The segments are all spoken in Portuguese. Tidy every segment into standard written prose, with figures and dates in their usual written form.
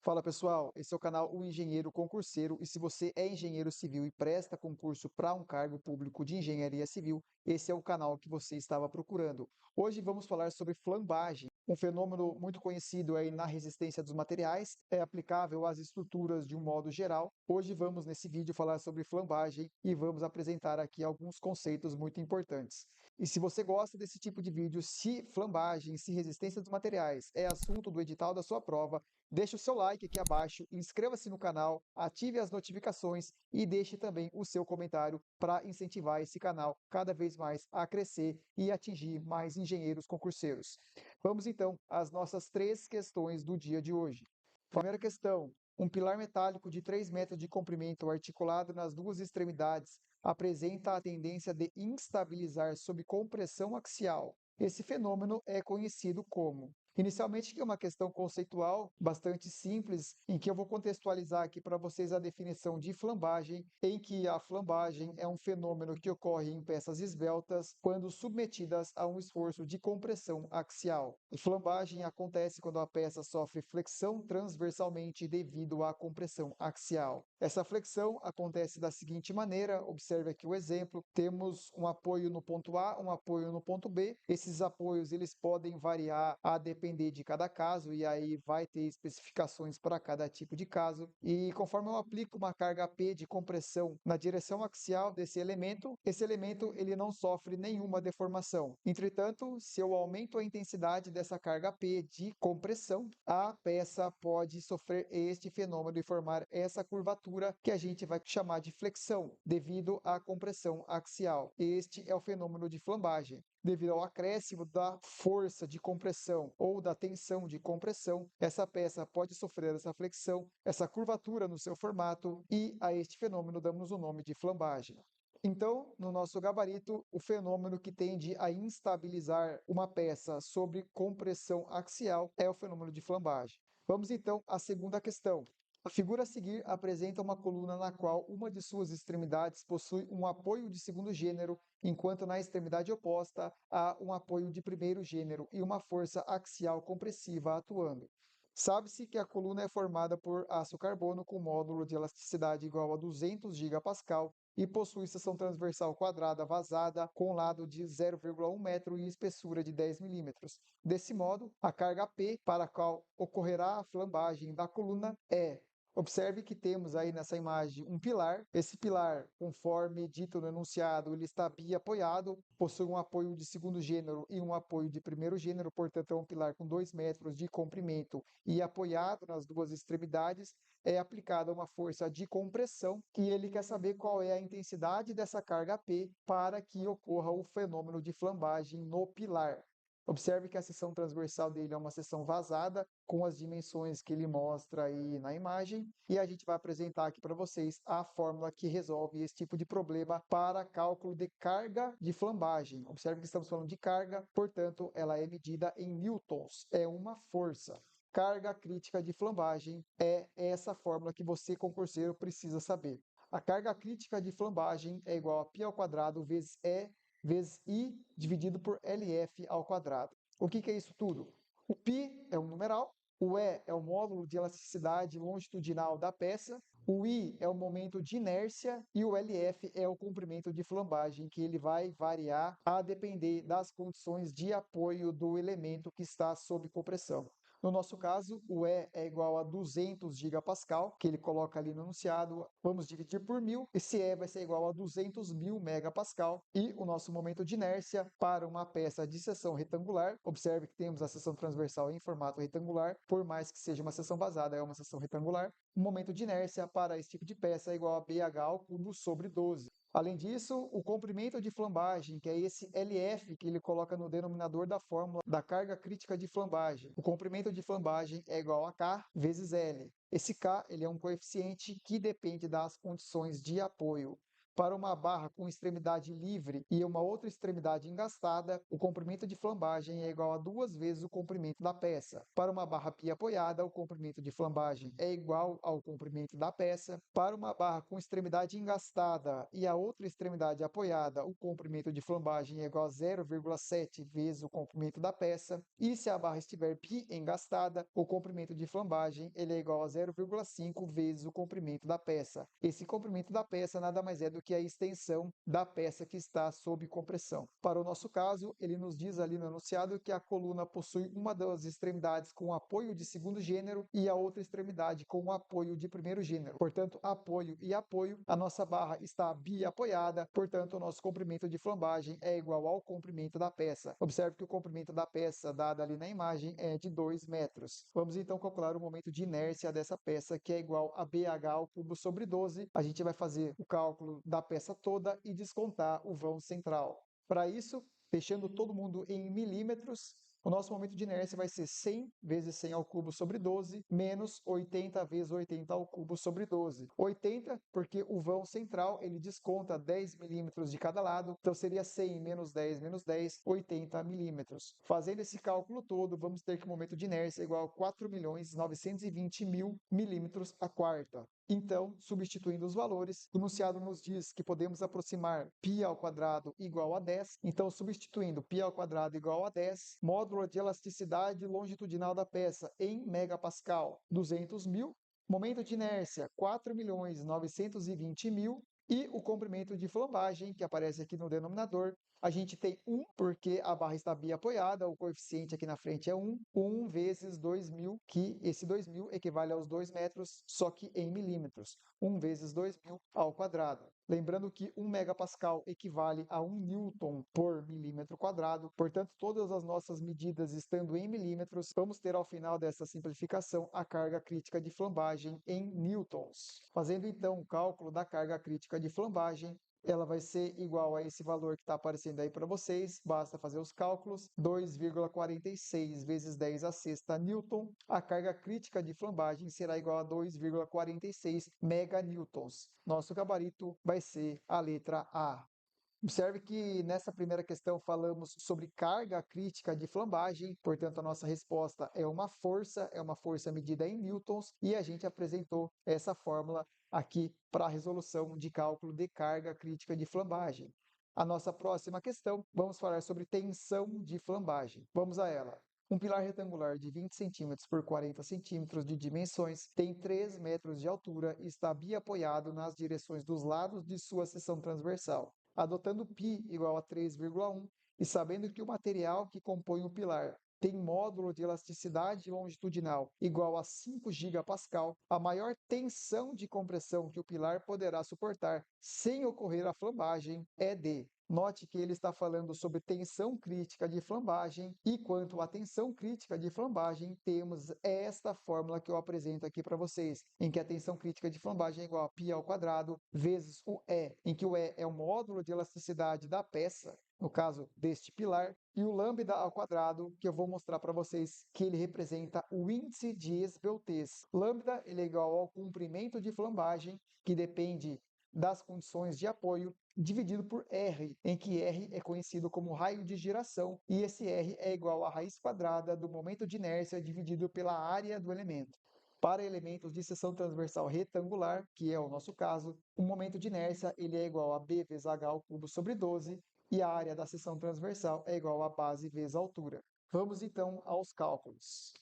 Fala pessoal, esse é o canal O Engenheiro Concurseiro e se você é engenheiro civil e presta concurso para um cargo público de engenharia civil, esse é o canal que você estava procurando. Hoje vamos falar sobre flambagem, um fenômeno muito conhecido aí na resistência dos materiais, é aplicável às estruturas de um modo geral. Hoje vamos nesse vídeo falar sobre flambagem e vamos apresentar aqui alguns conceitos muito importantes. E se você gosta desse tipo de vídeo, se flambagem, se resistência dos materiais é assunto do edital da sua prova, deixe o seu like aqui abaixo, inscreva-se no canal, ative as notificações e deixe também o seu comentário para incentivar esse canal cada vez mais a crescer e atingir mais engenheiros concurseiros. Vamos então às nossas 3 questões do dia de hoje. Primeira questão: um pilar metálico de 3 metros de comprimento articulado nas duas extremidades apresenta a tendência de instabilizar sob compressão axial. Esse fenômeno é conhecido como. Inicialmente, que é uma questão conceitual bastante simples, em que eu vou contextualizar aqui para vocês a definição de flambagem, em que a flambagem é um fenômeno que ocorre em peças esbeltas quando submetidas a um esforço de compressão axial. A flambagem acontece quando a peça sofre flexão transversalmente devido à compressão axial. Essa flexão acontece da seguinte maneira, observe aqui o exemplo, temos um apoio no ponto A, um apoio no ponto B, esses apoios eles podem variar a depender de cada caso e aí vai ter especificações para cada tipo de caso e conforme eu aplico uma carga P de compressão na direção axial desse elemento, esse elemento ele não sofre nenhuma deformação. Entretanto, se eu aumento a intensidade dessa carga P de compressão, a peça pode sofrer este fenômeno e formar essa curvatura que a gente vai chamar de flexão, devido à compressão axial. Este é o fenômeno de flambagem. Devido ao acréscimo da força de compressão ou da tensão de compressão, essa peça pode sofrer essa flexão, essa curvatura no seu formato e a este fenômeno damos o nome de flambagem. Então, no nosso gabarito, o fenômeno que tende a instabilizar uma peça sob compressão axial é o fenômeno de flambagem. Vamos então à segunda questão. A figura a seguir apresenta uma coluna na qual uma de suas extremidades possui um apoio de segundo gênero, enquanto na extremidade oposta há um apoio de primeiro gênero e uma força axial compressiva atuando. Sabe-se que a coluna é formada por aço carbono com módulo de elasticidade igual a 200 gigapascal e possui seção transversal quadrada vazada com lado de 0,1 metro e espessura de 10 milímetros. Desse modo, a carga P para a qual ocorrerá a flambagem da coluna é. Observe que temos aí nessa imagem um pilar. Esse pilar, conforme dito no enunciado, ele está biapoiado, possui um apoio de segundo gênero e um apoio de primeiro gênero, portanto é um pilar com 2 metros de comprimento e apoiado nas duas extremidades, é aplicada uma força de compressão e ele quer saber qual é a intensidade dessa carga P para que ocorra o fenômeno de flambagem no pilar. Observe que a seção transversal dele é uma seção vazada, com as dimensões que ele mostra aí na imagem, e a gente vai apresentar aqui para vocês a fórmula que resolve esse tipo de problema para cálculo de carga de flambagem. Observe que estamos falando de carga, portanto, ela é medida em newtons, é uma força. Carga crítica de flambagem é essa fórmula que você, concurseiro, precisa saber. A carga crítica de flambagem é igual a π ao quadrado vezes E vezes I dividido por LF ao quadrado. O que é isso tudo? O π é um numeral, o E é o módulo de elasticidade longitudinal da peça, o I é o momento de inércia e o LF é o comprimento de flambagem, que ele vai variar a depender das condições de apoio do elemento que está sob compressão. No nosso caso, o E é igual a 200 gigapascal, que ele coloca ali no enunciado. Vamos dividir por 1000. Esse E vai ser igual a 200.000 megapascal. E o nosso momento de inércia para uma peça de seção retangular. Observe que temos a seção transversal em formato retangular. Por mais que seja uma seção vazada, é uma seção retangular. O momento de inércia para esse tipo de peça é igual a BH ao cubo sobre 12. Além disso, o comprimento de flambagem, que é esse LF que ele coloca no denominador da fórmula da carga crítica de flambagem. O comprimento de flambagem é igual a K vezes L. Esse K ele é um coeficiente que depende das condições de apoio. Para uma barra com extremidade livre e uma outra extremidade engastada, o comprimento de flambagem é igual a 2 vezes o comprimento da peça. Para uma barra pia apoiada, o comprimento de flambagem é igual ao comprimento da peça. Para uma barra com extremidade engastada e a outra extremidade apoiada, o comprimento de flambagem é igual a 0,7 vezes o comprimento da peça. E se a barra estiver pi engastada, o comprimento de flambagem ele é igual a 0,5 vezes o comprimento da peça. Esse comprimento da peça nada mais é do que a extensão da peça que está sob compressão. Para o nosso caso, ele nos diz ali no enunciado que a coluna possui uma das extremidades com apoio de segundo gênero e a outra extremidade com apoio de primeiro gênero. Portanto, apoio e apoio, a nossa barra está biapoiada, portanto, o nosso comprimento de flambagem é igual ao comprimento da peça. Observe que o comprimento da peça dada ali na imagem é de 2 metros. Vamos então calcular o momento de inércia dessa peça, que é igual a BH ao cubo sobre 12. A gente vai fazer o cálculo da peça toda e descontar o vão central. Para isso, deixando todo mundo em milímetros, o nosso momento de inércia vai ser 100 vezes 100 ao cubo sobre 12, menos 80 vezes 80 ao cubo sobre 12. 80, porque o vão central, ele desconta 10 milímetros de cada lado, então seria 100 menos 10, 80 milímetros. Fazendo esse cálculo todo, vamos ter que o momento de inércia é igual a 4.920.000 milímetros a quarta. Então, substituindo os valores, o enunciado nos diz que podemos aproximar π ao quadrado igual a 10. Então, substituindo π ao quadrado igual a 10, módulo de elasticidade longitudinal da peça em megapascal, 200.000. Momento de inércia, 4.920.000. E o comprimento de flambagem, que aparece aqui no denominador, a gente tem 1, porque a barra está biapoiada, o coeficiente aqui na frente é 1, 1 vezes 2.000, que esse 2.000 equivale aos 2 metros, só que em milímetros. 1 vezes 2.000 ao quadrado. Lembrando que 1 megapascal equivale a 1 newton por milímetro quadrado, portanto, todas as nossas medidas estando em milímetros, vamos ter ao final dessa simplificação a carga crítica de flambagem em newtons. Fazendo então o cálculo da carga crítica de flambagem, ela vai ser igual a esse valor que está aparecendo aí para vocês, basta fazer os cálculos, 2,46 vezes 10 a sexta newton. A carga crítica de flambagem será igual a 2,46 meganewtons. Nosso gabarito vai ser a letra A. Observe que nessa primeira questão falamos sobre carga crítica de flambagem, portanto a nossa resposta é uma força medida em newtons, e a gente apresentou essa fórmula aqui para a resolução de cálculo de carga crítica de flambagem. A nossa próxima questão, vamos falar sobre tensão de flambagem. Vamos a ela. Um pilar retangular de 20 centímetros por 40 centímetros de dimensões tem 3 metros de altura e está biapoiado nas direções dos lados de sua seção transversal. Adotando π igual a 3,1 e sabendo que o material que compõe o pilar tem módulo de elasticidade longitudinal igual a 5 gigapascal, a maior tensão de compressão que o pilar poderá suportar sem ocorrer a flambagem é de. Note que ele está falando sobre tensão crítica de flambagem, e quanto à tensão crítica de flambagem, temos esta fórmula que eu apresento aqui para vocês, em que a tensão crítica de flambagem é igual a π ao quadrado vezes o E, em que o E é o módulo de elasticidade da peça, no caso deste pilar, e o lambda ao quadrado, que eu vou mostrar para vocês que ele representa o índice de esbeltez. Lambda ele é igual ao comprimento de flambagem, que depende das condições de apoio, dividido por R, em que R é conhecido como raio de giração, e esse R é igual à raiz quadrada do momento de inércia dividido pela área do elemento. Para elementos de seção transversal retangular, que é o nosso caso, o momento de inércia ele é igual a B vezes H ao cubo sobre 12, e a área da seção transversal é igual a base vezes a altura. Vamos então aos cálculos.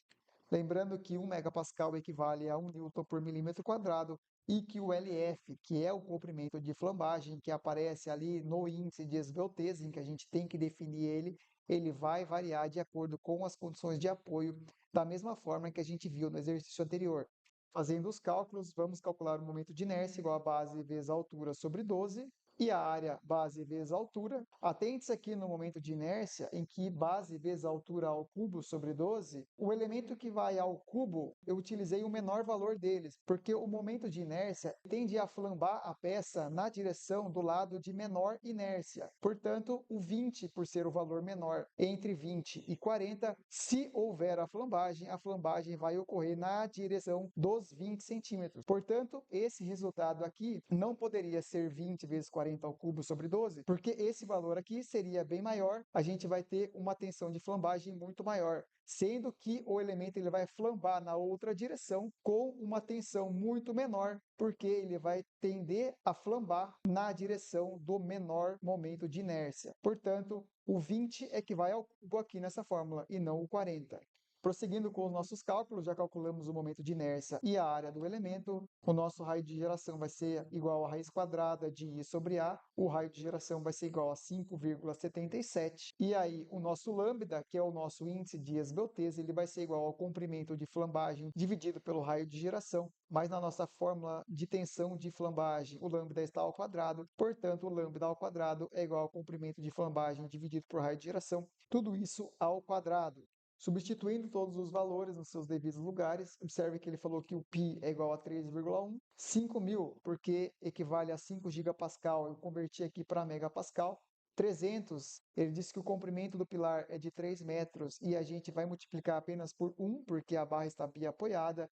Lembrando que 1 megapascal equivale a 1 newton por milímetro quadrado, e que o LF, que é o comprimento de flambagem que aparece ali no índice de esbeltez, em que a gente tem que definir ele vai variar de acordo com as condições de apoio, da mesma forma que a gente viu no exercício anterior. Fazendo os cálculos, vamos calcular o momento de inércia igual a base vezes a altura sobre 12, e a área base vezes a altura. Atente-se aqui no momento de inércia, em que base vezes a altura ao cubo sobre 12, o elemento que vai ao cubo, eu utilizei o menor valor deles, porque o momento de inércia tende a flambar a peça na direção do lado de menor inércia. Portanto, o 20, por ser o valor menor, entre 20 e 40, se houver a flambagem vai ocorrer na direção dos 20 centímetros. Portanto, esse resultado aqui não poderia ser 20 vezes 40, 40 ao cubo sobre 12, porque esse valor aqui seria bem maior, a gente vai ter uma tensão de flambagem muito maior, sendo que o elemento ele vai flambar na outra direção com uma tensão muito menor, porque ele vai tender a flambar na direção do menor momento de inércia. Portanto, o 20 é que vai ao cubo aqui nessa fórmula e não o 40. Prosseguindo com os nossos cálculos, já calculamos o momento de inércia e a área do elemento. O nosso raio de geração vai ser igual a raiz quadrada de I sobre A. O raio de geração vai ser igual a 5,77. E aí, o nosso lambda, que é o nosso índice de esbelteza, ele vai ser igual ao comprimento de flambagem dividido pelo raio de geração. Mas na nossa fórmula de tensão de flambagem, o lambda está ao quadrado. Portanto, o lambda ao quadrado é igual ao comprimento de flambagem dividido por raio de geração. Tudo isso ao quadrado. Substituindo todos os valores nos seus devidos lugares, observe que ele falou que o π é igual a 3,1, 5.000, porque equivale a 5 gigapascal, eu converti aqui para megapascal. 300, ele disse que o comprimento do pilar é de 3 metros e a gente vai multiplicar apenas por 1, porque a barra está biapoiada,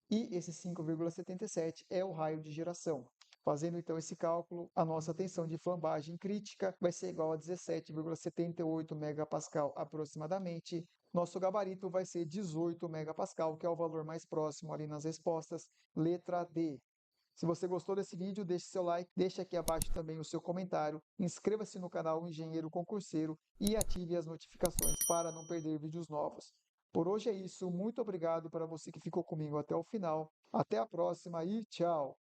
e esse 5,77 é o raio de geração. Fazendo então esse cálculo, a nossa tensão de flambagem crítica vai ser igual a 17,78 megapascal aproximadamente. Nosso gabarito vai ser 18 megapascal, que é o valor mais próximo ali nas respostas, letra D. Se você gostou desse vídeo, deixe seu like, deixe aqui abaixo também o seu comentário, inscreva-se no canal Engenheiro Concurseiro e ative as notificações para não perder vídeos novos. Por hoje é isso, muito obrigado para você que ficou comigo até o final. Até a próxima e tchau!